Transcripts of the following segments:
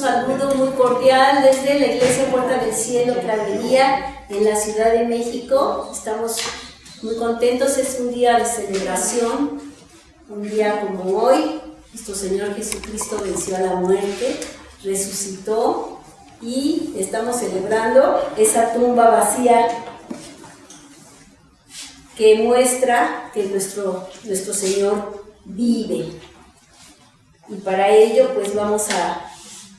saludo muy cordial desde la Iglesia Puerta del Cielo, Clavería, en la Ciudad de México. Estamos muy contentos, es un día de celebración, un día como hoy. Nuestro Señor Jesucristo venció a la muerte, resucitó y estamos celebrando esa tumba vacía que muestra que nuestro Señor vive. Y para ello pues vamos a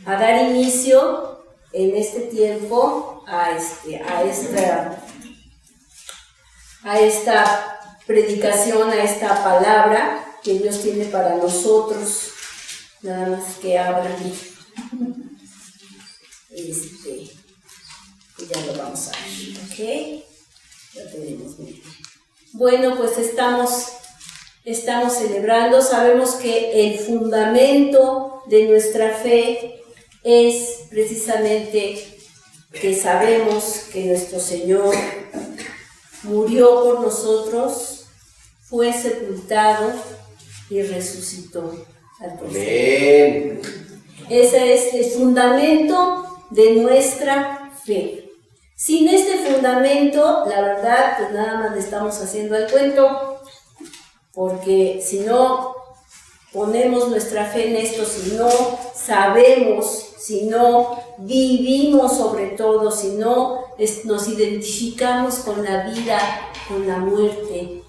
dar inicio en este tiempo a esta predicación, a esta palabra que Dios tiene para nosotros. Nada más que abran. Ya lo vamos a ver, ¿ok? Ya tenemos muy bien. Bueno, pues estamos celebrando. Sabemos que el fundamento de nuestra fe es precisamente que sabemos que nuestro Señor murió por nosotros, fue sepultado y resucitó al tercer día. Ese es el fundamento de nuestra fe. Sin este fundamento, la verdad, pues nada más le estamos haciendo el cuento, porque si no ponemos nuestra fe en esto, si no sabemos, si no vivimos sobre todo, si no nos identificamos con la vida, con la muerte,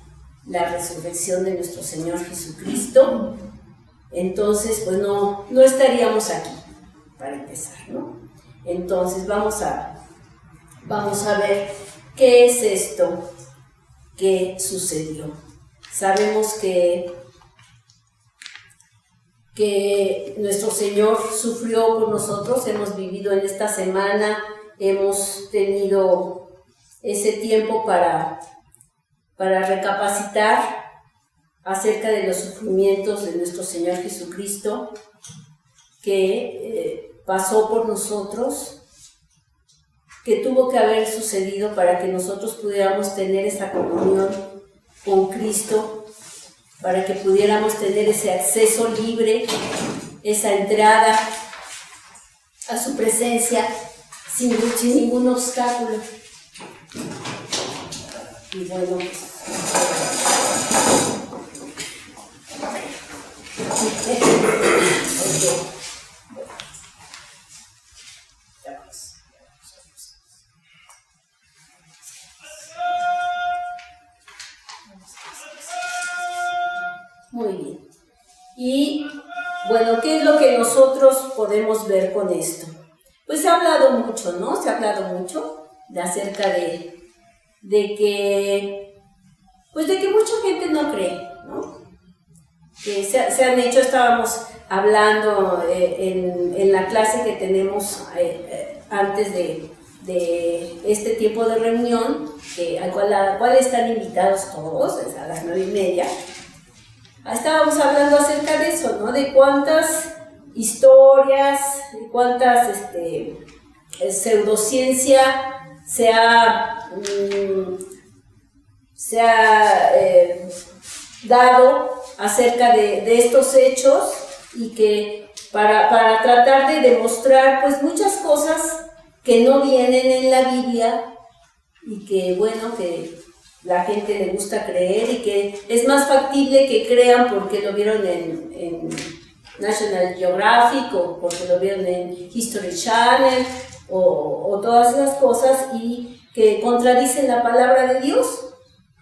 la resurrección de nuestro Señor Jesucristo, entonces pues no estaríamos aquí, para empezar, ¿no? Entonces vamos a ver qué es esto que sucedió. Sabemos que nuestro Señor sufrió por nosotros, hemos vivido en esta semana, hemos tenido ese tiempo para recapacitar acerca de los sufrimientos de nuestro Señor Jesucristo, que pasó por nosotros, que tuvo que haber sucedido para que nosotros pudiéramos tener esa comunión con Cristo, para que pudiéramos tener ese acceso libre, esa entrada a su presencia sin ningún obstáculo. Y bueno, muy bien. Y bueno, ¿qué es lo que nosotros podemos ver con esto? Pues se ha hablado mucho, ¿no? Se ha hablado mucho acerca de que mucha gente no cree, ¿no? Que se han hecho, estábamos hablando en la clase que tenemos antes de este tiempo de reunión, a la cual están invitados todos, a las 9:30. Estábamos hablando acerca de eso, ¿no? De cuántas historias, de cuántas pseudociencia se ha dado acerca de estos hechos, y que para tratar de demostrar pues muchas cosas que no vienen en la Biblia, y que bueno, que la gente le gusta creer, y que es más factible que crean porque lo vieron en National Geographic, o porque lo vieron en History Channel, o todas esas cosas, y que contradicen la palabra de Dios.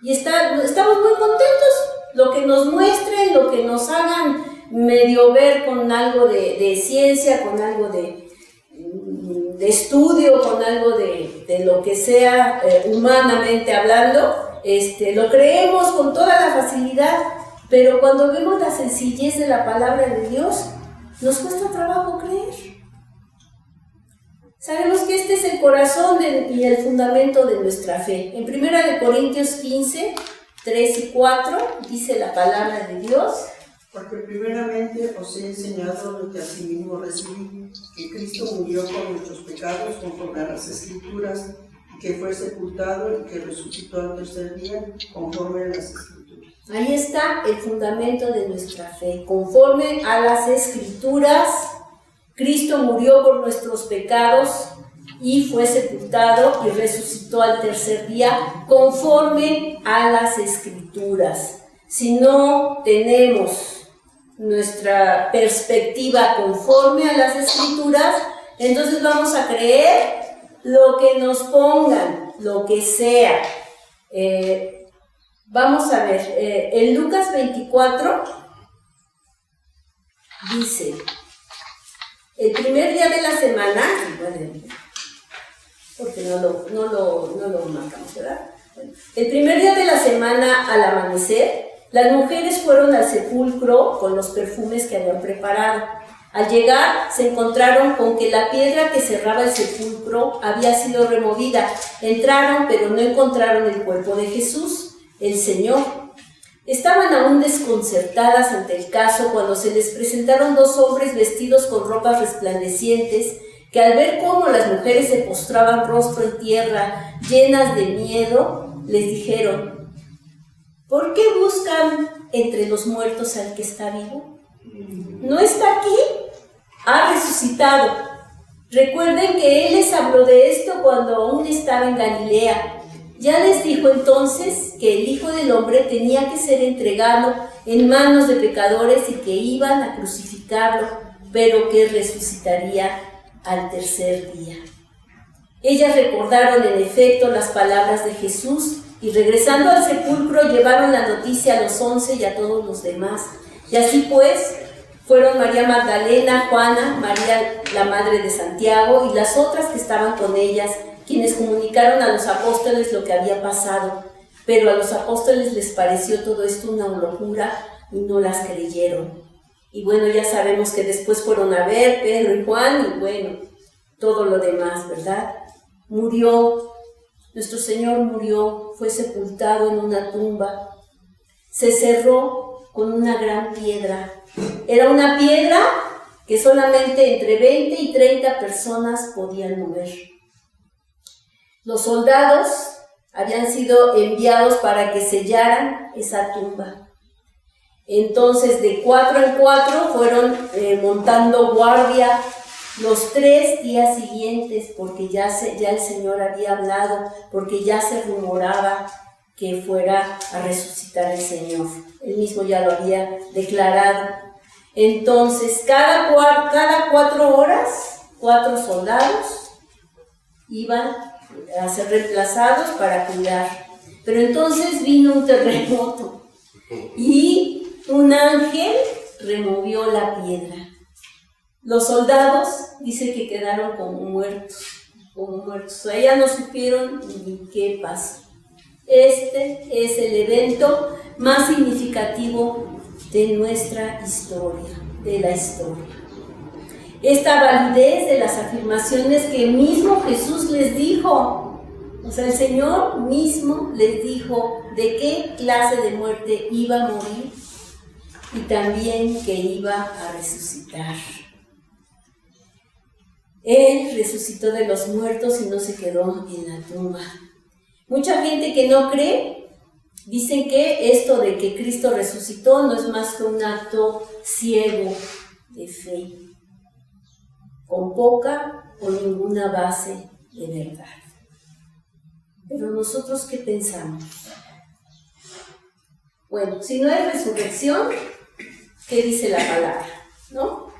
Y estamos muy contentos, lo que nos muestren, lo que nos hagan medio ver con algo de ciencia, con algo de estudio, con algo de lo que sea, humanamente hablando, lo creemos con toda la facilidad, pero cuando vemos la sencillez de la palabra de Dios, nos cuesta trabajo creer. Sabemos que este es el corazón y el fundamento de nuestra fe. En 1 Corintios 15, 3 y 4, dice la palabra de Dios: Porque primeramente os he enseñado lo que asimismo recibí, que Cristo murió por nuestros pecados conforme a las Escrituras, y que fue sepultado y que resucitó al tercer día conforme a las Escrituras. Ahí está el fundamento de nuestra fe, conforme a las Escrituras, Cristo murió por nuestros pecados y fue sepultado y resucitó al tercer día conforme a las Escrituras. Si no tenemos nuestra perspectiva conforme a las Escrituras, entonces vamos a creer lo que nos pongan, lo que sea. Vamos a ver, en Lucas 24 dice, el primer día de la semana, porque no lo marcamos, ¿verdad? El primer día de la semana al amanecer, las mujeres fueron al sepulcro con los perfumes que habían preparado. Al llegar, se encontraron con que la piedra que cerraba el sepulcro había sido removida. Entraron, pero no encontraron el cuerpo de Jesús, el Señor. Estaban aún desconcertadas ante el caso cuando se les presentaron dos hombres vestidos con ropas resplandecientes, que al ver cómo las mujeres se postraban rostro en tierra, llenas de miedo, les dijeron: ¿por qué buscan entre los muertos al que está vivo? ¿No está aquí? Ha resucitado. Recuerden que Él les habló de esto cuando aún estaba en Galilea. Ya les dijo entonces que el Hijo del Hombre tenía que ser entregado en manos de pecadores y que iban a crucificarlo, pero que resucitaría al tercer día. Ellas recordaron en efecto las palabras de Jesús y regresando al sepulcro llevaron la noticia a los 11 y a todos los demás. Y así pues, fueron María Magdalena, Juana, María la madre de Santiago y las otras que estaban con ellas, quienes comunicaron a los apóstoles lo que había pasado. Pero a los apóstoles les pareció todo esto una locura y no las creyeron. Y bueno, ya sabemos que después fueron a ver Pedro y Juan y bueno, todo lo demás, ¿verdad? Murió, nuestro Señor murió, fue sepultado en una tumba, se cerró con una gran piedra. Era una piedra que solamente entre 20 y 30 personas podían mover. Los soldados habían sido enviados para que sellaran esa tumba. Entonces, de 4 en 4 fueron montando guardia los 3 días siguientes, porque ya el Señor había hablado, porque ya se rumoraba que fuera a resucitar el Señor. Él mismo ya lo había declarado. Entonces, cada 4 horas, 4 soldados iban a ser reemplazados para cuidar. Pero entonces vino un terremoto y un ángel removió la piedra. Los soldados dice que quedaron como muertos. O sea, ya no supieron ni qué pasó. Este es el evento más significativo de nuestra historia, de la historia. Esta validez de las afirmaciones que mismo Jesús les dijo. O sea, el Señor mismo les dijo de qué clase de muerte iba a morir y también que iba a resucitar. Él resucitó de los muertos y no se quedó en la tumba. Mucha gente que no cree, dicen que esto de que Cristo resucitó no es más que un acto ciego de fe, con poca o ninguna base de verdad. Pero nosotros, ¿qué pensamos? Bueno, si no hay resurrección, ¿qué dice la palabra? ¿No?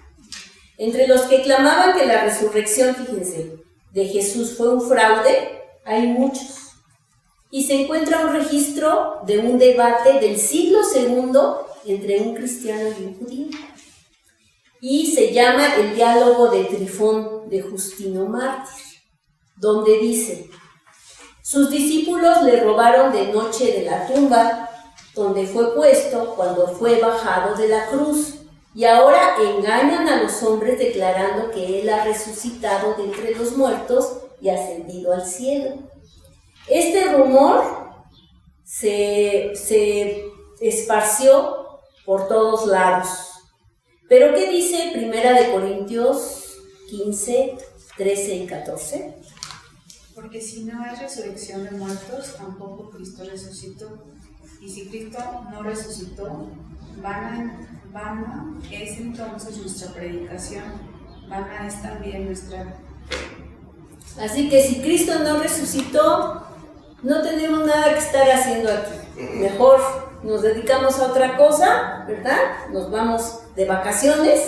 Entre los que clamaban que la resurrección, fíjense, de Jesús fue un fraude, hay muchos. Y se encuentra un registro de un debate del siglo II entre un cristiano y un judío. Y se llama el diálogo de Trifón de Justino Mártir, donde dice: sus discípulos le robaron de noche de la tumba donde fue puesto cuando fue bajado de la cruz, y ahora engañan a los hombres declarando que Él ha resucitado de entre los muertos y ascendido al cielo. Este rumor se esparció por todos lados. ¿Pero qué dice 1 Corintios 15, 13 y 14? Porque si no hay resurrección de muertos, tampoco Cristo resucitó. Y si Cristo no resucitó, vana es entonces nuestra predicación, vana es también nuestra fe. Así que si Cristo no resucitó, no tenemos nada que estar haciendo aquí. Mejor nos dedicamos a otra cosa, ¿verdad? Nos vamos de vacaciones,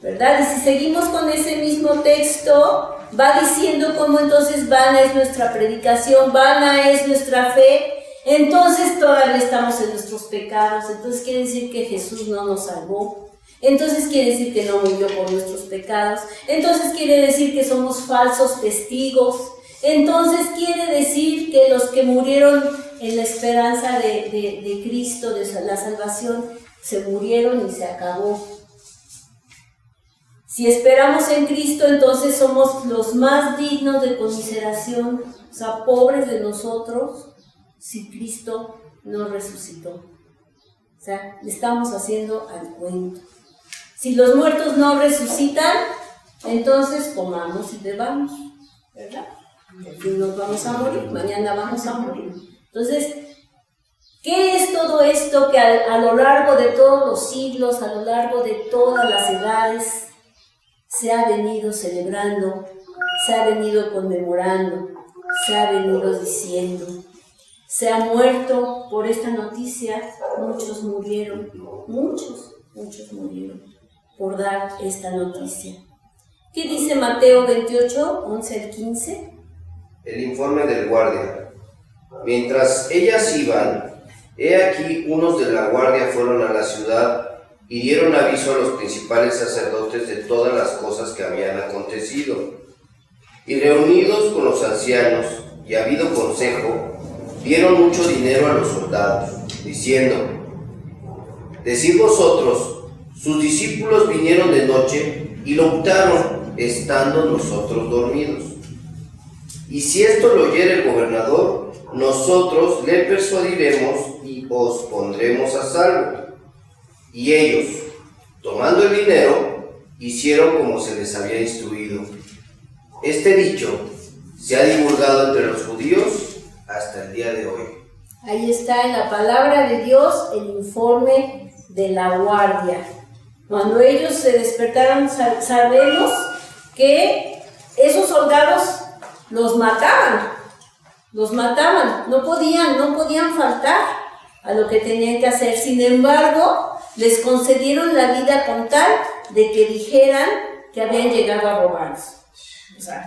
¿verdad? Y si seguimos con ese mismo texto, va diciendo cómo entonces vana es nuestra predicación, vana es nuestra fe, entonces todavía estamos en nuestros pecados, entonces quiere decir que Jesús no nos salvó, entonces quiere decir que no murió por nuestros pecados, entonces quiere decir que somos falsos testigos, entonces quiere decir que los que murieron en la esperanza de Cristo, de la salvación, se murieron y se acabó. Si esperamos en Cristo, entonces somos los más dignos de conmiseración, o sea, pobres de nosotros, si Cristo no resucitó. O sea, le estamos haciendo al cuento. Si los muertos no resucitan, entonces comamos y bebamos, ¿verdad? Aquí nos vamos a morir, mañana vamos a morir. Entonces, ¿qué es todo esto que a lo largo de todos los siglos, a lo largo de todas las edades, se ha venido celebrando, se ha venido conmemorando, se ha venido diciendo? Se ha muerto por esta noticia, muchos murieron, muchos murieron por dar esta noticia. ¿Qué dice Mateo 28, 11 al 15? El informe del guardia. Mientras ellas iban, he aquí unos de la guardia fueron a la ciudad y dieron aviso a los principales sacerdotes de todas las cosas que habían acontecido. Y reunidos con los ancianos y habido consejo, dieron mucho dinero a los soldados, diciendo: Decid vosotros, sus discípulos vinieron de noche y lo hurtaron, estando nosotros dormidos. Y si esto lo oyere el gobernador, nosotros le persuadiremos y os pondremos a salvo. Y ellos, tomando el dinero, hicieron como se les había instruido. Este dicho se ha divulgado entre los judíos hasta el día de hoy. Ahí está en la palabra de Dios el informe de la guardia. Cuando ellos se despertaron, sabemos que esos soldados los mataban, no podían faltar a lo que tenían que hacer. Sin embargo, les concedieron la vida con tal de que dijeran que habían llegado a robarlos. O sea,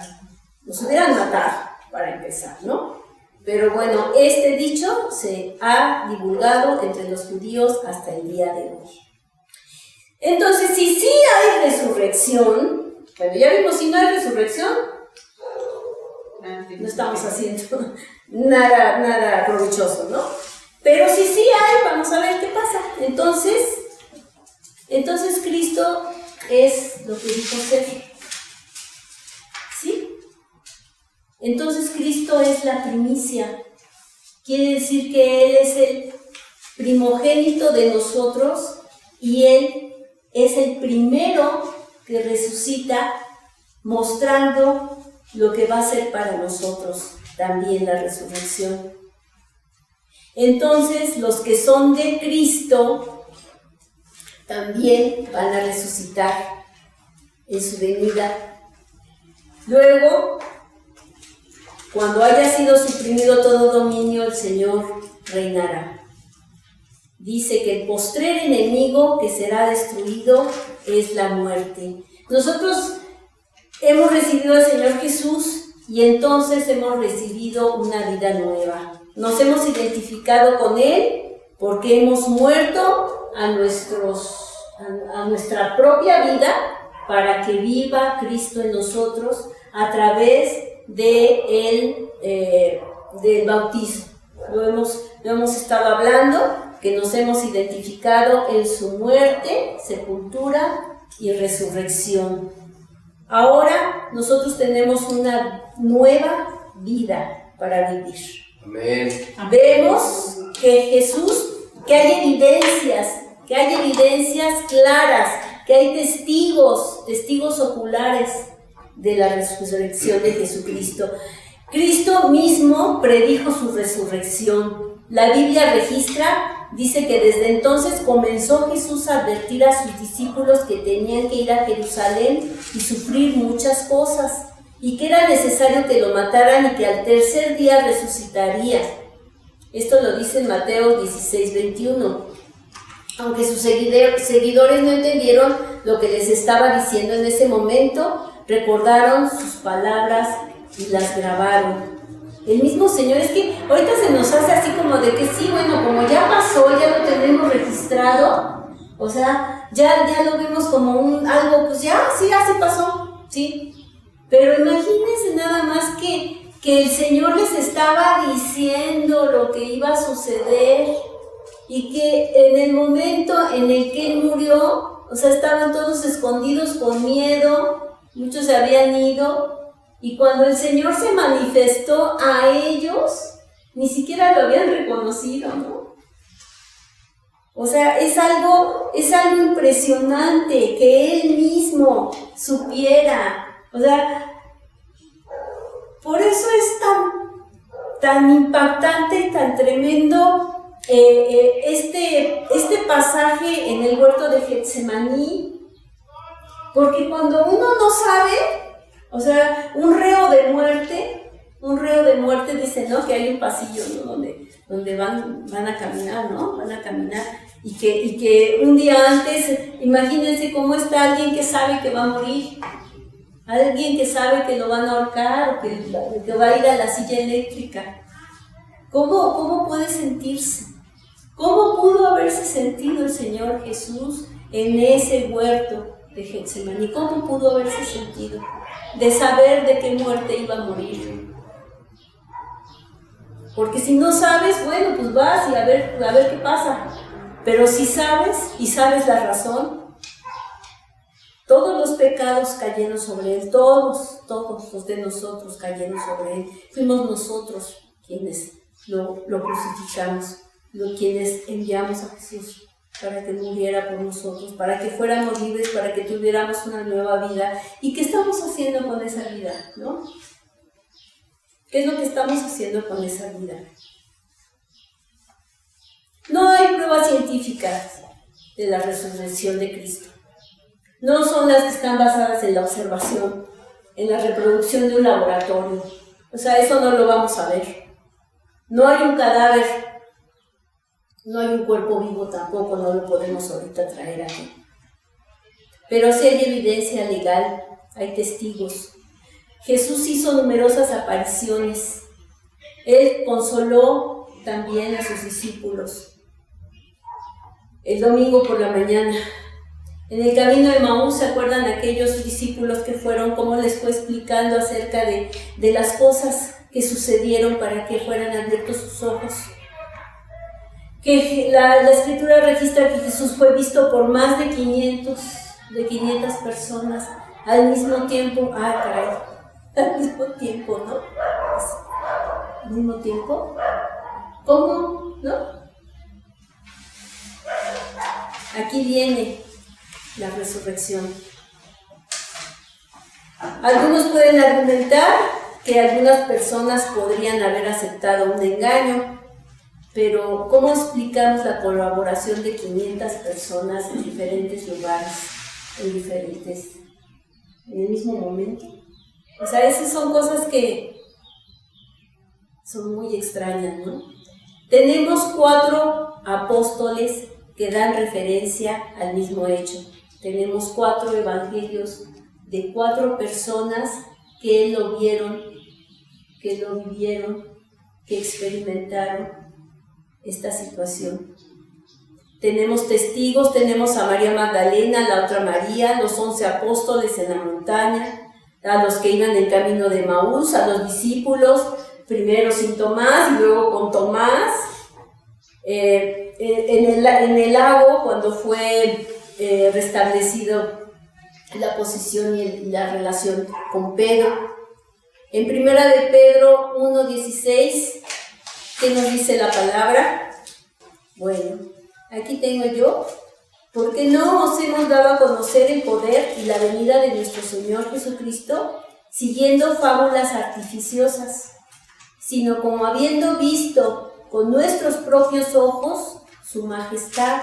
los hubieran matado para empezar, ¿no? Pero bueno, este dicho se ha divulgado entre los judíos hasta el día de hoy. Entonces, si sí hay resurrección, bueno, ya vimos, si no hay resurrección, no estamos haciendo nada provechoso, ¿no? Pero si sí hay, vamos a ver qué pasa. Entonces Cristo es lo que dijo ser. ¿Sí? Entonces Cristo es la primicia. Quiere decir que Él es el primogénito de nosotros y Él es el primero que resucita, mostrando lo que va a ser para nosotros también la resurrección. Entonces, los que son de Cristo también van a resucitar en su venida. Luego, cuando haya sido suprimido todo dominio, el Señor reinará. Dice que el postrer enemigo que será destruido es la muerte. Nosotros hemos recibido al Señor Jesús y entonces hemos recibido una vida nueva. Nos hemos identificado con Él porque hemos muerto a nuestra propia vida para que viva Cristo en nosotros a través del bautismo. Lo hemos estado hablando, que nos hemos identificado en su muerte, sepultura y resurrección. Ahora nosotros tenemos una nueva vida para vivir. Amén. Vemos que Jesús, que hay evidencias claras, que hay testigos oculares de la resurrección de Jesucristo. Cristo mismo predijo su resurrección. La Biblia registra dice que desde entonces comenzó Jesús a advertir a sus discípulos que tenían que ir a Jerusalén y sufrir muchas cosas, y que era necesario que lo mataran y que al tercer día resucitaría. Esto lo dice en Mateo 16:21. Aunque sus seguidores no entendieron lo que les estaba diciendo en ese momento, recordaron sus palabras y las grabaron. El mismo Señor, es que ahorita se nos hace así como de que sí, bueno, como ya pasó, ya lo tenemos registrado, o sea, ya lo vemos como algo, pues ya, sí, así pasó, ¿sí? Pero imagínense nada más que el Señor les estaba diciendo lo que iba a suceder y que en el momento en el que Él murió, o sea, estaban todos escondidos con miedo, muchos se habían ido, y cuando el Señor se manifestó a ellos, ni siquiera lo habían reconocido, ¿no? O sea, es algo impresionante que Él mismo supiera. O sea, por eso es tan impactante y tan tremendo este pasaje en el huerto de Getsemaní, porque cuando uno no sabe, o sea, un reo de muerte dice, ¿no? Que hay un pasillo, ¿no? Donde van a caminar, ¿no? Van a caminar. Y que un día antes, imagínense cómo está alguien que sabe que va a morir. Alguien que sabe que lo van a ahorcar o que va a ir a la silla eléctrica. ¿Cómo puede sentirse? ¿Cómo pudo haberse sentido el Señor Jesús en ese huerto de Getsemaní? ¿Cómo pudo haberse sentido de saber de qué muerte iba a morir? Porque si no sabes, bueno, pues vas y a ver qué pasa. Pero si sabes y sabes la razón, todos los pecados cayeron sobre Él, todos los de nosotros cayeron sobre Él. Fuimos nosotros quienes lo crucificamos, quienes enviamos a Jesús para que muriera por nosotros, para que fuéramos libres, para que tuviéramos una nueva vida. ¿Y qué estamos haciendo con esa vida, no? ¿Qué es lo que estamos haciendo con esa vida? No hay pruebas científicas de la resurrección de Cristo. No son las que están basadas en la observación, en la reproducción de un laboratorio. O sea, eso no lo vamos a ver. No hay un cadáver, no hay un cuerpo vivo tampoco, no lo podemos ahorita traer aquí. Pero sí hay evidencia legal, hay testigos. Jesús hizo numerosas apariciones. Él consoló también a sus discípulos. El domingo por la mañana, en el camino de Emaús, ¿se acuerdan de aquellos discípulos que fueron? Cómo les fue explicando acerca de las cosas que sucedieron para que fueran abiertos sus ojos. Que la Escritura registra que Jesús fue visto por más de 500 personas al mismo tiempo. Al mismo tiempo, ¿no? ¿Al mismo tiempo? ¿Cómo? ¿No? Aquí viene la resurrección. Algunos pueden argumentar que algunas personas podrían haber aceptado un engaño, pero ¿cómo explicamos la colaboración de 500 personas en diferentes lugares, en el mismo momento? O sea, esas son cosas que son muy extrañas, ¿no? Tenemos 4 apóstoles que dan referencia al mismo hecho. Tenemos 4 evangelios de 4 personas que lo vieron, que lo vivieron, que experimentaron esta situación. Tenemos testigos, tenemos a María Magdalena, la otra María, los 11 apóstoles en la montaña, a los que iban en camino de Emaús, a los discípulos, primero sin Tomás y luego con Tomás, en el lago cuando fue restablecido la posición y la relación con Pedro. En primera de Pedro 1:16, ¿qué nos dice la palabra? Bueno, aquí tengo yo. Porque no os hemos dado a conocer el poder y la venida de nuestro Señor Jesucristo siguiendo fábulas artificiosas, sino como habiendo visto con nuestros propios ojos su majestad.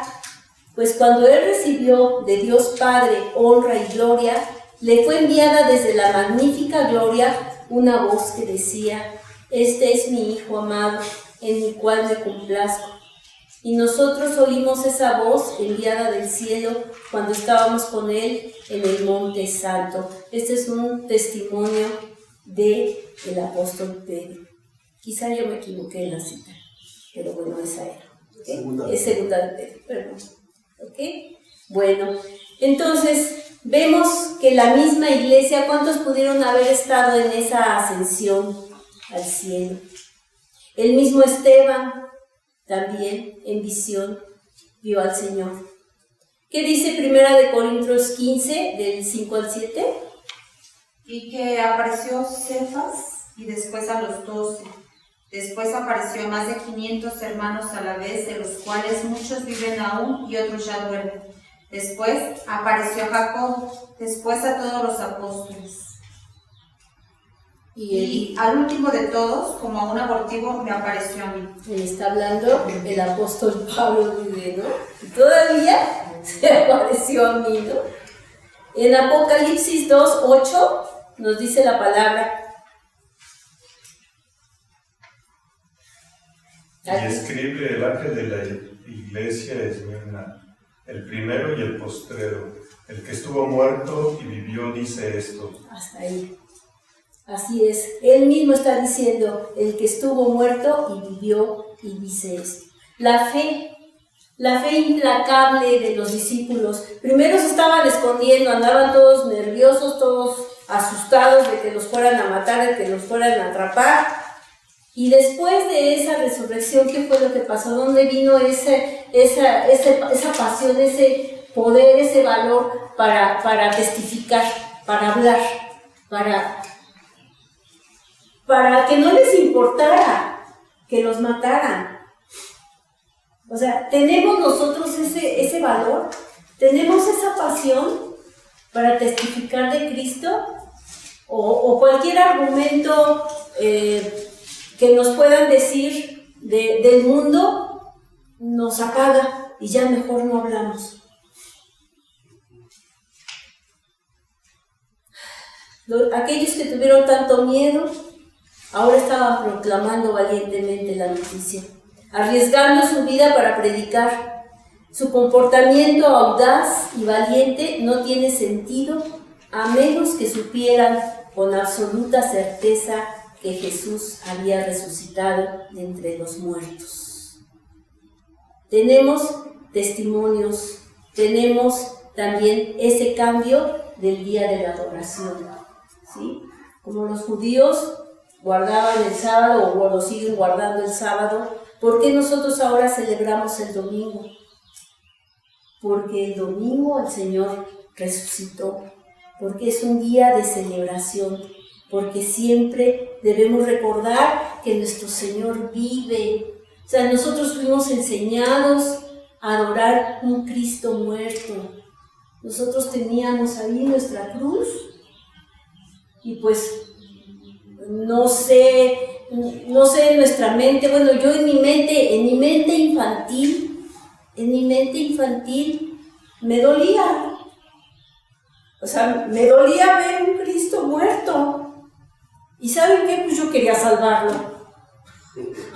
Pues cuando él recibió de Dios Padre honra y gloria, le fue enviada desde la magnífica gloria una voz que decía: este es mi Hijo amado, en el cual me complazco. Y nosotros oímos esa voz enviada del cielo cuando estábamos con él en el monte santo. Este es un testimonio del apóstol Pedro. Quizá yo me equivoqué en la cita, pero bueno, esa era. ¿Okay? Es segunda de Pedro, perdón. ¿Okay? Bueno, entonces vemos que la misma iglesia, ¿cuántos pudieron haber estado en esa ascensión al cielo? El mismo Esteban también en visión vio al Señor. ¿Qué dice 1 Corintios 15, del 5 al 7? Y que apareció Cefas y después a los 12. Después apareció a más de 500 hermanos a la vez, de los cuales muchos viven aún y otros ya duermen. Después apareció a Jacob, después a todos los apóstoles. Y al último de todos, como a un abortivo, me apareció a mí. Él está hablando el apóstol Pablo, ¿no? Y todavía se apareció a mí, ¿no? En Apocalipsis 2:8 nos dice la palabra. Y escribe el ángel de la iglesia de Esmirna, el primero y el postrero, el que estuvo muerto y vivió, dice esto. Hasta ahí. Así es, él mismo está diciendo, el que estuvo muerto y vivió, y dice esto. La fe implacable de los discípulos. Primero se estaban escondiendo, andaban todos nerviosos, todos asustados de que los fueran a matar, de que los fueran a atrapar. Y después de esa resurrección, ¿qué fue lo que pasó? ¿Dónde vino esa pasión, ese poder, ese valor para testificar, para hablar, para que no les importara que los mataran? O sea, ¿tenemos nosotros ese valor? ¿Tenemos esa pasión para testificar de Cristo? ¿O cualquier argumento que nos puedan decir del mundo nos apaga y ya mejor no hablamos? Aquellos que tuvieron tanto miedo ahora estaban proclamando valientemente la noticia, arriesgando su vida para predicar. Su comportamiento audaz y valiente no tiene sentido a menos que supieran con absoluta certeza que Jesús había resucitado de entre los muertos. Tenemos testimonios, tenemos también ese cambio del día de la adoración, ¿sí? Como los judíos guardaban el sábado o lo siguen guardando el sábado, ¿por qué nosotros ahora celebramos el domingo? Porque el domingo el Señor resucitó, porque es un día de celebración, porque siempre debemos recordar que nuestro Señor vive. O sea, nosotros fuimos enseñados a adorar un Cristo muerto. Nosotros teníamos ahí nuestra cruz y pues no sé en nuestra mente, bueno, yo en mi mente infantil me dolía. O sea, me dolía ver un Cristo muerto. ¿Y saben qué? Pues yo quería salvarlo.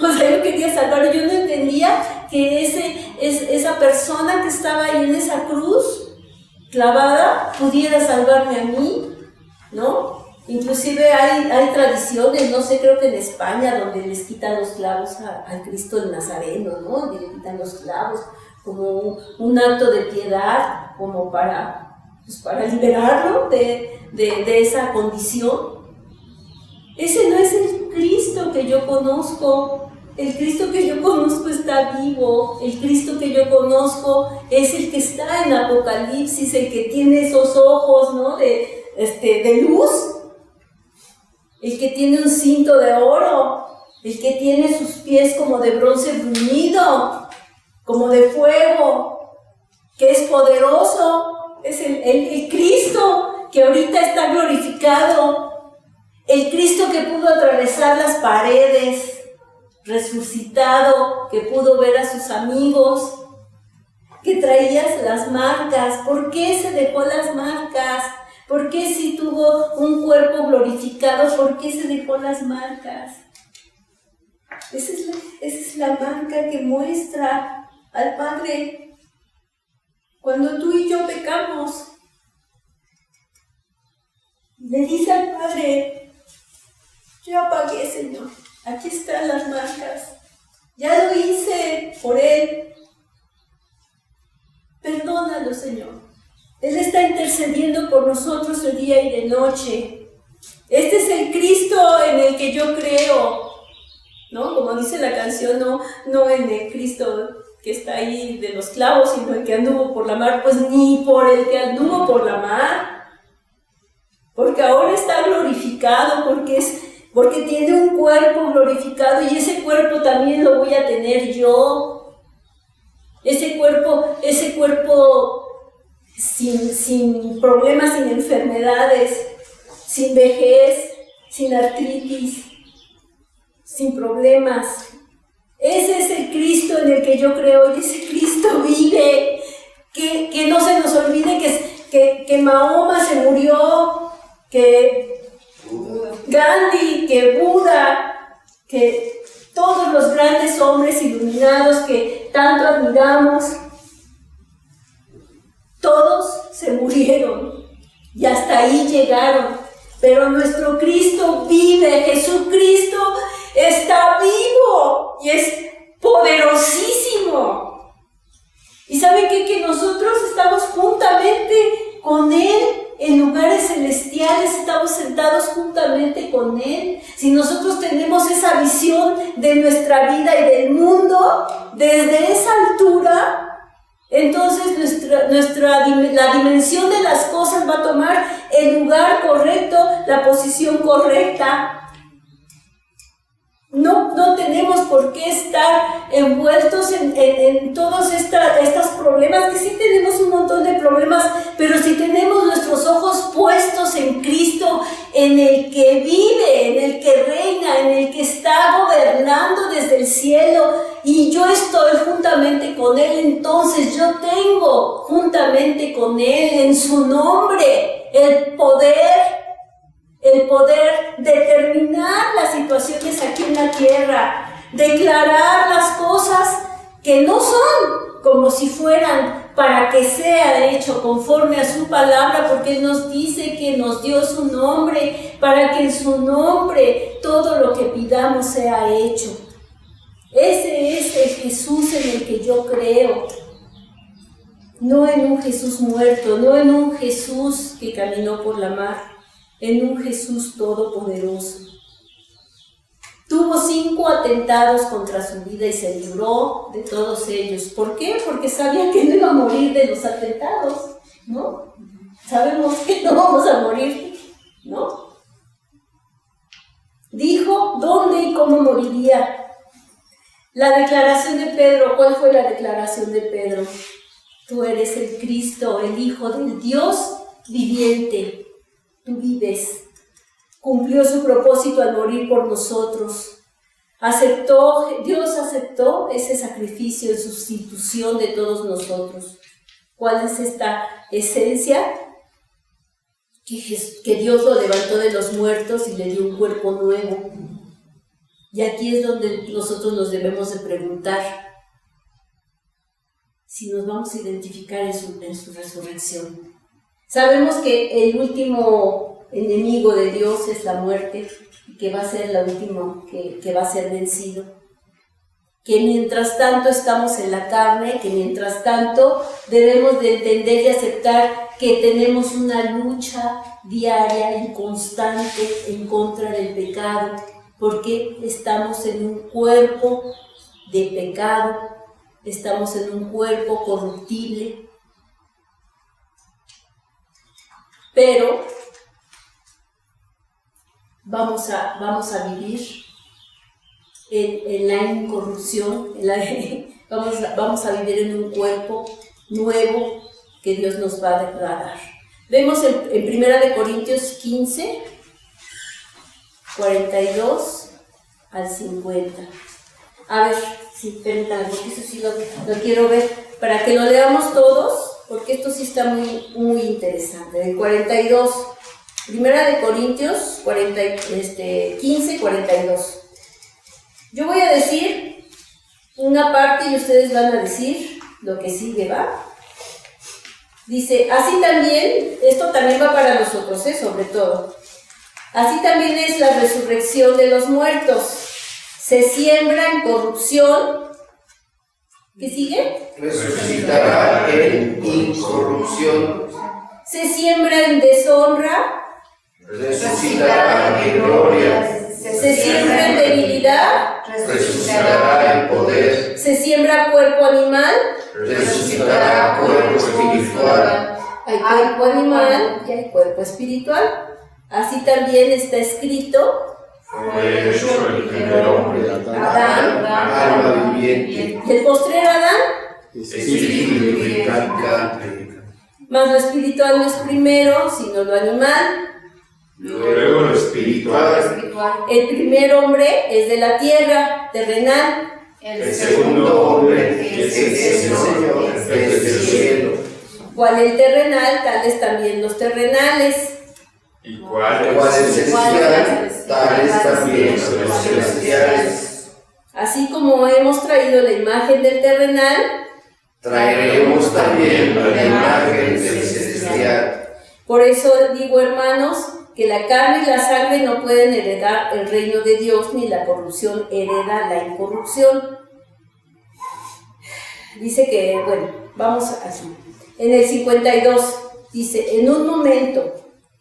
O sea, yo quería salvarlo. Yo no entendía que esa persona que estaba ahí en esa cruz clavada pudiera salvarme a mí, ¿no? Inclusive hay tradiciones, no sé, creo que en España, donde les quitan los clavos al Cristo del Nazareno, ¿no? Donde le quitan los clavos como un acto de piedad, como para liberarlo de esa condición. Ese no es el Cristo que yo conozco. El Cristo que yo conozco está vivo. El Cristo que yo conozco es el que está en Apocalipsis, el que tiene esos ojos, ¿no? de luz, el que tiene un cinto de oro, el que tiene sus pies como de bronce bruñido, como de fuego, que es poderoso. Es el Cristo que ahorita está glorificado. El Cristo que pudo atravesar las paredes, resucitado, que pudo ver a sus amigos, que traías las marcas? ¿Por qué se dejó las marcas? ¿Por qué si tuvo un cuerpo glorificado, por qué se dejó las marcas? Esa es la marca que muestra al Padre. Cuando tú y yo pecamos, le dice al Padre, yo pagué, Señor, aquí están las marcas, ya lo hice por Él, perdónalo, Señor. Él está intercediendo por nosotros de día y de noche. Este es el Cristo en el que yo creo, ¿no? Como dice la canción, no en el Cristo que está ahí de los clavos, sino el que anduvo por la mar, pues ni por el que anduvo por la mar, porque ahora está glorificado, porque tiene un cuerpo glorificado y ese cuerpo también lo voy a tener yo. Ese cuerpo sin problemas, sin enfermedades, sin vejez, sin artritis, sin problemas. Ese es el Cristo en el que yo creo y ese Cristo vive. Que no se nos olvide que Mahoma se murió, que Gandhi, que Buda, que todos los grandes hombres iluminados que tanto admiramos, todos se murieron y hasta ahí llegaron. Pero nuestro Cristo vive, Jesucristo está vivo y es poderosísimo. ¿Y saben qué? Que nosotros estamos juntamente con Él en lugares celestiales, estamos sentados juntamente con Él. Si nosotros tenemos esa visión de nuestra vida y del mundo desde esa altura, entonces la dimensión de las cosas va a tomar el lugar correcto, la posición correcta. No tenemos por qué estar envueltos en todos estos problemas, que sí tenemos un montón de problemas, pero si tenemos nuestros ojos puestos en Cristo, en el que vive, en el que reina, en el que está gobernando desde el cielo, y yo estoy juntamente con Él, entonces yo tengo juntamente con Él en su nombre el poder determinar las situaciones aquí en la tierra, declarar las cosas que no son como si fueran, para que sea hecho conforme a su palabra, porque Él nos dice que nos dio su nombre, para que en su nombre todo lo que pidamos sea hecho. Ese es el Jesús en el que yo creo. No en un Jesús muerto, no en un Jesús que caminó por la mar, en un Jesús todopoderoso. Tuvo 5 atentados contra su vida y se libró de todos ellos. ¿Por qué? Porque sabía que no iba a morir de los atentados, ¿no? Sabemos que no vamos a morir, ¿no? Dijo dónde y cómo moriría. La declaración de Pedro, ¿cuál fue la declaración de Pedro? Tú eres el Cristo, el Hijo del Dios viviente. Tú vives. Cumplió su propósito al morir por nosotros. Dios aceptó ese sacrificio en sustitución de todos nosotros. ¿Cuál es esta esencia? Que Dios lo levantó de los muertos y le dio un cuerpo nuevo. Y aquí es donde nosotros nos debemos de preguntar si nos vamos a identificar en su resurrección. Sabemos que el último enemigo de Dios es la muerte, y que va a ser la última que va a ser vencido. Que mientras tanto estamos en la carne, que mientras tanto debemos de entender y aceptar que tenemos una lucha diaria y constante en contra del pecado, porque estamos en un cuerpo de pecado, estamos en un cuerpo corruptible. Pero vamos a vivir en la incorrupción, vamos a vivir en un cuerpo nuevo que Dios nos va a dar. Vemos en 1 Corintios 15, 42 al 50. A ver. Sí, permítanme, porque eso sí lo quiero ver, para que lo leamos todos, porque esto sí está muy, muy interesante. Del 42, Primera de Corintios 15, 42. Yo voy a decir una parte y ustedes van a decir lo que sigue, ¿va? Dice, así también, esto también va para nosotros, sobre todo. Así también es la resurrección de los muertos. Se siembra en corrupción. ¿Qué sigue? Resucitará en incorrupción. Se siembra en deshonra. Resucitará en gloria. Se siembra en debilidad. Resucitará en poder. Se siembra cuerpo animal. Resucitará cuerpo espiritual. Hay cuerpo animal y hay cuerpo espiritual. Así también está escrito. Fue hecho el primer hombre, Adán, alma viviente, y el postrero Adán. espíritu vivificante. Mas lo espiritual no es primero, sino lo animal. Luego lo espiritual. El primer hombre es de la tierra, terrenal. El segundo hombre es el Señor, es del cielo. Cual el terrenal, tales también los terrenales. ¿Y cuál es celestial? Tales también los celestiales. Así como hemos traído la imagen del terrenal, Traeremos también la imagen del celestial. por eso digo, hermanos, que la carne y la sangre no pueden heredar el reino de Dios, ni la corrupción hereda la incorrupción. Dice que, bueno, vamos así. En el 52 dice, en un momento,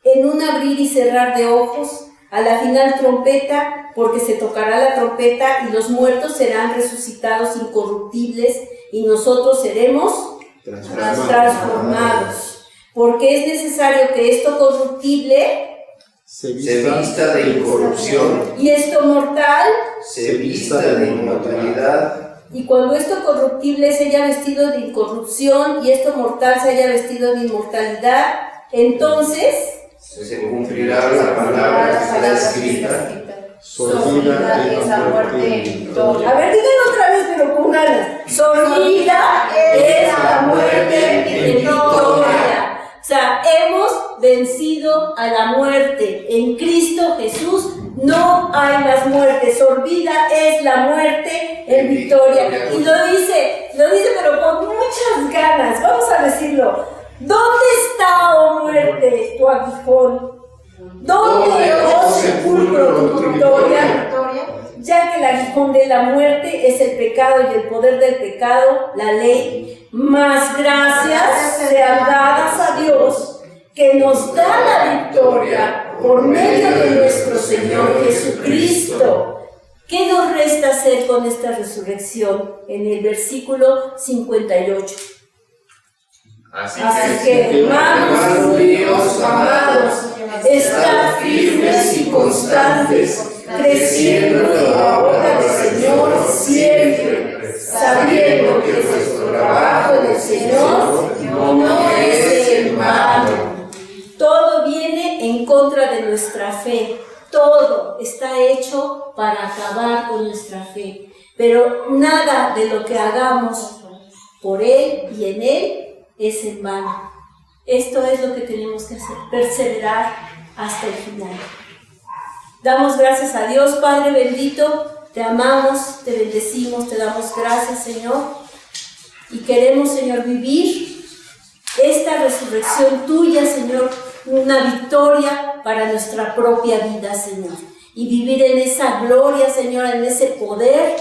en un abrir y cerrar de ojos, a la final trompeta, porque se tocará la trompeta y los muertos serán resucitados incorruptibles y nosotros seremos transformados. Porque es necesario que esto corruptible Se vista de incorrupción, y esto mortal, se vista de inmortalidad. y cuando esto corruptible se haya vestido de incorrupción y esto mortal se haya vestido de inmortalidad, entonces Se cumplirá la palabra que está escrita. Sorbida es la muerte en victoria. a ver, díganlo otra vez, pero con ganas. Sorbida es la muerte en victoria. O sea, hemos vencido a la muerte. En Cristo Jesús no hay más muerte. Sorbida es la muerte en victoria. Y lo dice pero con muchas ganas. Vamos a decirlo. ¿Dónde está, oh muerte, tu aguijón? ¿Dónde, oh sepulcro, tu victoria? Ya que el aguijón de la muerte es el pecado y el poder del pecado, la ley, más gracias sean dadas a Dios, que nos da la victoria por medio de nuestro Señor Jesucristo. ¿Qué nos resta hacer con esta resurrección? En el versículo 58. Así que, hermanos míos amados, estad firmes y constantes, creciendo en la obra del Señor siempre, sabiendo que nuestro trabajo en el Señor no es en vano. Todo viene en contra de nuestra fe, todo está hecho para acabar con nuestra fe, pero nada de lo que hagamos por Él y en Él es en vano. Esto es lo que tenemos que hacer, perseverar hasta el final. Damos gracias a Dios, Padre bendito, te amamos, te bendecimos, te damos gracias, Señor, y queremos, Señor, vivir esta resurrección tuya, Señor, una victoria para nuestra propia vida, Señor, y vivir en esa gloria, Señor, en ese poder,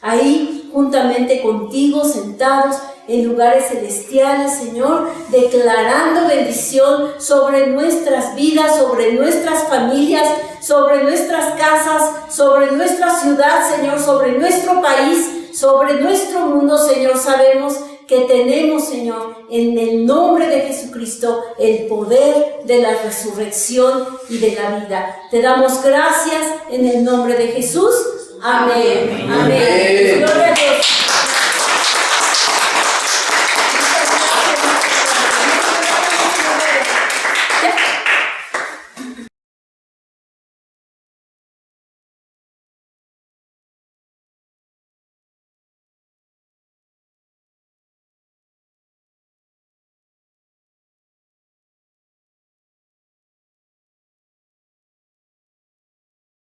ahí juntamente contigo, sentados en lugares celestiales, Señor, declarando bendición sobre nuestras vidas, sobre nuestras familias, sobre nuestras casas, sobre nuestra ciudad, Señor, sobre nuestro país, sobre nuestro mundo, Señor. Sabemos que tenemos, Señor, en el nombre de Jesucristo, el poder de la resurrección y de la vida. Te damos gracias en el nombre de Jesús. Amén. Amén. Gloria a Dios.